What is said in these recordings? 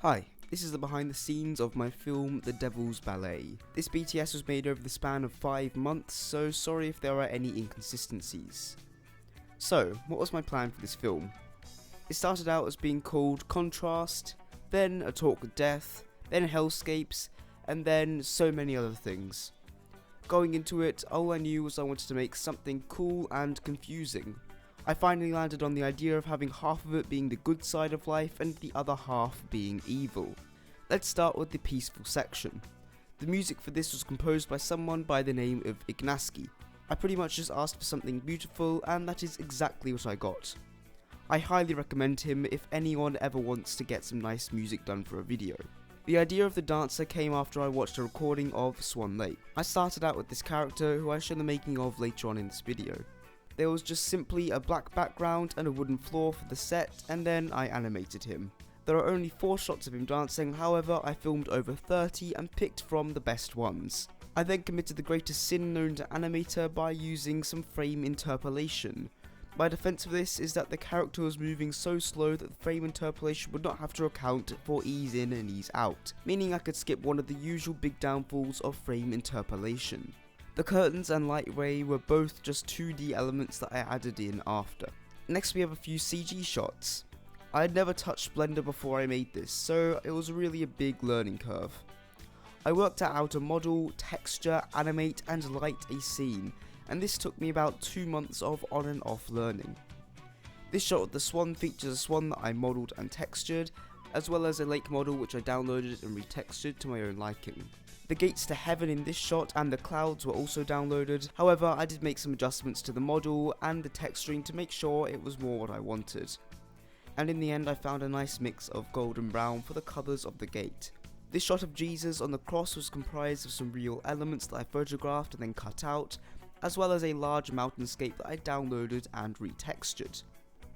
Hi, this is the behind the scenes of my film The Devil's Ballet. This BTS was made over the span of 5 months, so sorry if there are any inconsistencies. So, what was my plan for this film? It started out as being called Contrast, then A Talk with Death, then Hellscapes, and then so many other things. Going into it, all I knew was I wanted to make something cool and confusing. I finally landed on the idea of having half of it being the good side of life and the other half being evil. Let's start with the peaceful section. The music for this was composed by someone by the name of Ignaski. I pretty much just asked for something beautiful, and that is exactly what I got. I highly recommend him if anyone ever wants to get some nice music done for a video. The idea of the dancer came after I watched a recording of Swan Lake. I started out with this character who I show the making of later on in this video. There was just simply a black background and a wooden floor for the set, and then I animated him. There are only 4 shots of him dancing, however I filmed over 30 and picked from the best ones. I then committed the greatest sin known to animator by using some frame interpolation. My defense of this is that the character was moving so slow that the frame interpolation would not have to account for ease in and ease out, meaning I could skip one of the usual big downfalls of frame interpolation. The curtains and light ray were both just 2D elements that I added in after. Next we have a few CG shots. I had never touched Blender before I made this, so it was really a big learning curve. I worked out a model, texture, animate and light a scene, and this took me about 2 months of on and off learning. This shot with the swan features a swan that I modelled and textured, as well as a lake model which I downloaded and retextured to my own liking. The gates to heaven in this shot and the clouds were also downloaded, however I did make some adjustments to the model and the texturing to make sure it was more what I wanted. And in the end I found a nice mix of gold and brown for the colours of the gate. This shot of Jesus on the cross was comprised of some real elements that I photographed and then cut out, as well as a large mountainscape that I downloaded and retextured.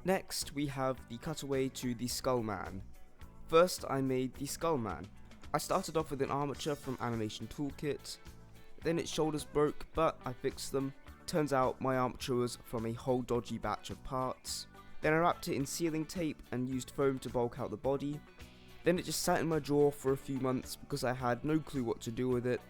Next we have the cutaway to the Skull Man. First I made the Skull Man. I started off with an armature from Animation Toolkit, then its shoulders broke but I fixed them. Turns out my armature was from a whole dodgy batch of parts. Then I wrapped it in sealing tape and used foam to bulk out the body. Then it just sat in my drawer for a few months because I had no clue what to do with it.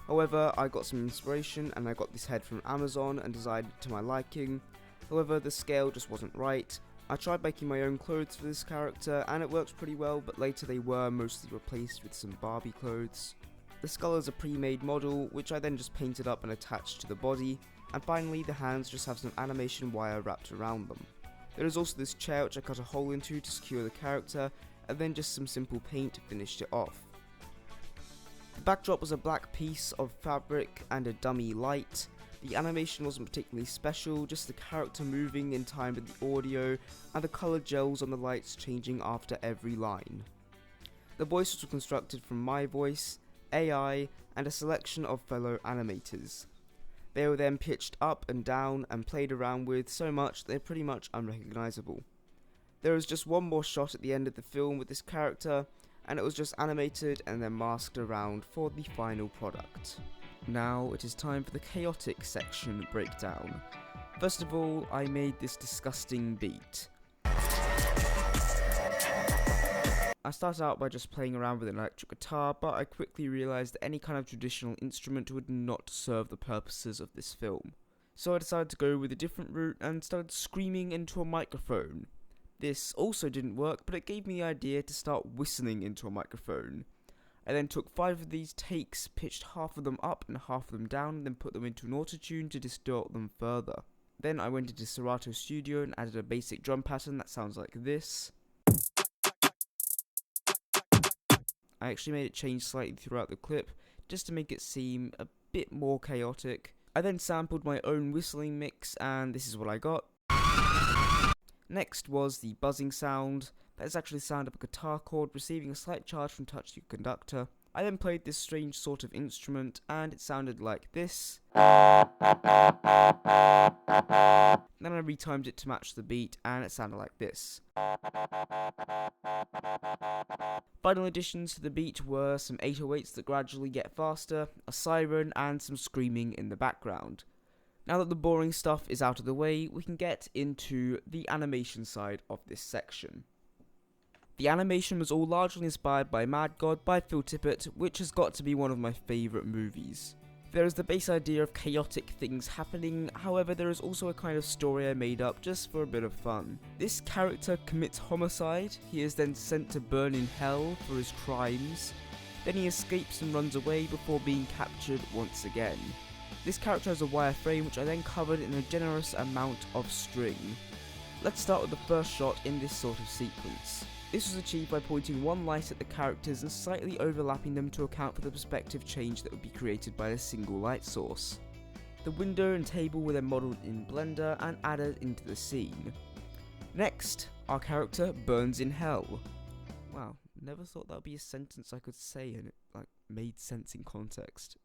However, I got some inspiration and I got this head from Amazon and designed it to my liking. However, the scale just wasn't right. I tried making my own clothes for this character and it worked pretty well, but later they were mostly replaced with some Barbie clothes. The skull is a pre-made model, which I then just painted up and attached to the body, and finally the hands just have some animation wire wrapped around them. There is also this chair which I cut a hole into to secure the character, and then just some simple paint finished it off. The backdrop was a black piece of fabric and a dummy light. The animation wasn't particularly special, just the character moving in time with the audio and the colour gels on the lights changing after every line. The voices were constructed from my voice, AI and a selection of fellow animators. They were then pitched up and down and played around with so much they're pretty much unrecognisable. There was just one more shot at the end of the film with this character, and it was just animated and then masked around for the final product. Now it is time for the chaotic section breakdown. First of all, I made this disgusting beat. I started out by just playing around with an electric guitar, but I quickly realised that any kind of traditional instrument would not serve the purposes of this film. So I decided to go with a different route and started screaming into a microphone. This also didn't work, but it gave me the idea to start whistling into a microphone. I then took 5 of these takes, pitched half of them up and half of them down, and then put them into an autotune to distort them further. Then I went into Serato Studio and added a basic drum pattern that sounds like this. I actually made it change slightly throughout the clip, just to make it seem a bit more chaotic. I then sampled my own whistling mix, and this is what I got. Next was the buzzing sound. That is actually the sound of a guitar chord receiving a slight charge from touching a conductor. I then played this strange sort of instrument and it sounded like this. Then I retimed it to match the beat and it sounded like this. Final additions to the beat were some 808s that gradually get faster, a siren and some screaming in the background. Now that the boring stuff is out of the way, we can get into the animation side of this section. The animation was all largely inspired by Mad God by Phil Tippett, which has got to be one of my favourite movies. There is the base idea of chaotic things happening, however there is also a kind of story I made up just for a bit of fun. This character commits homicide, he is then sent to burn in hell for his crimes, then he escapes and runs away before being captured once again. This character has a wireframe which I then covered in a generous amount of string. Let's start with the first shot in this sort of sequence. This was achieved by pointing one light at the characters and slightly overlapping them to account for the perspective change that would be created by a single light source. The window and table were then modelled in Blender and added into the scene. Next, our character burns in hell. Wow, never thought that would be a sentence I could say and it made sense in context.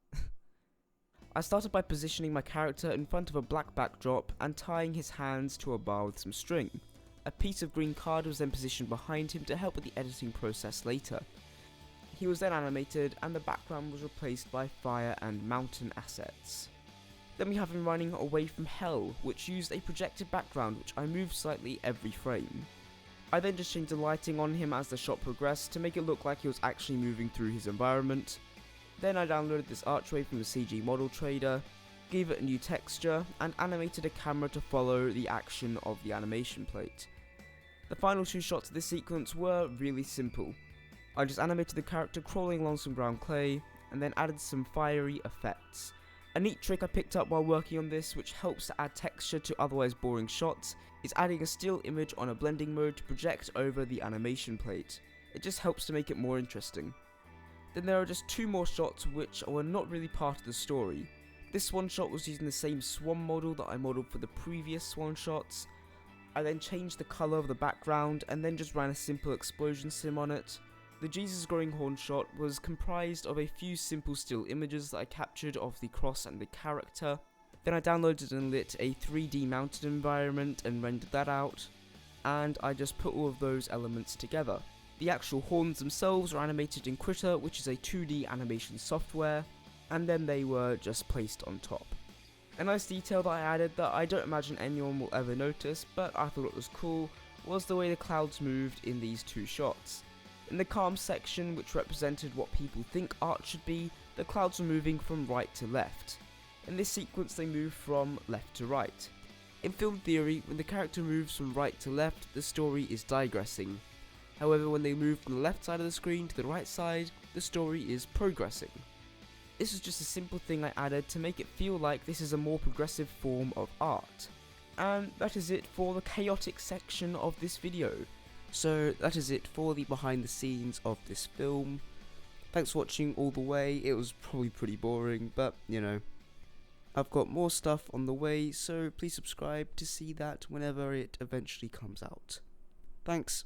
I started by positioning my character in front of a black backdrop and tying his hands to a bar with some string. A piece of green card was then positioned behind him to help with the editing process later. He was then animated and the background was replaced by fire and mountain assets. Then we have him running away from hell, which used a projected background which I moved slightly every frame. I then just changed the lighting on him as the shot progressed to make it look like he was actually moving through his environment. Then I downloaded this archway from the CG model trader, gave it a new texture, and animated a camera to follow the action of the animation plate. The final two shots of this sequence were really simple. I just animated the character crawling along some brown clay, and then added some fiery effects. A neat trick I picked up while working on this, which helps to add texture to otherwise boring shots, is adding a still image on a blending mode to project over the animation plate. It just helps to make it more interesting. Then there are just two more shots which were not really part of the story. This one shot was using the same swan model that I modelled for the previous swan shots. I then changed the colour of the background and then just ran a simple explosion sim on it. The Jesus growing horn shot was comprised of a few simple still images that I captured of the cross and the character. Then I downloaded and lit a 3D mounted environment and rendered that out, and I just put all of those elements together. The actual horns themselves were animated in Krita, which is a 2D animation software, and then they were just placed on top. A nice detail that I added that I don't imagine anyone will ever notice, but I thought it was cool, was the way the clouds moved in these two shots. In the calm section, which represented what people think art should be, the clouds were moving from right to left. In this sequence they move from left to right. In film theory, when the character moves from right to left, the story is digressing. However, when they move from the left side of the screen to the right side, the story is progressing. This was just a simple thing I added to make it feel like this is a more progressive form of art. And that is it for the chaotic section of this video. So that is it for the behind the scenes of this film. Thanks for watching all the way. It was probably pretty boring, but you know, I've got more stuff on the way, so please subscribe to see that whenever it eventually comes out. Thanks.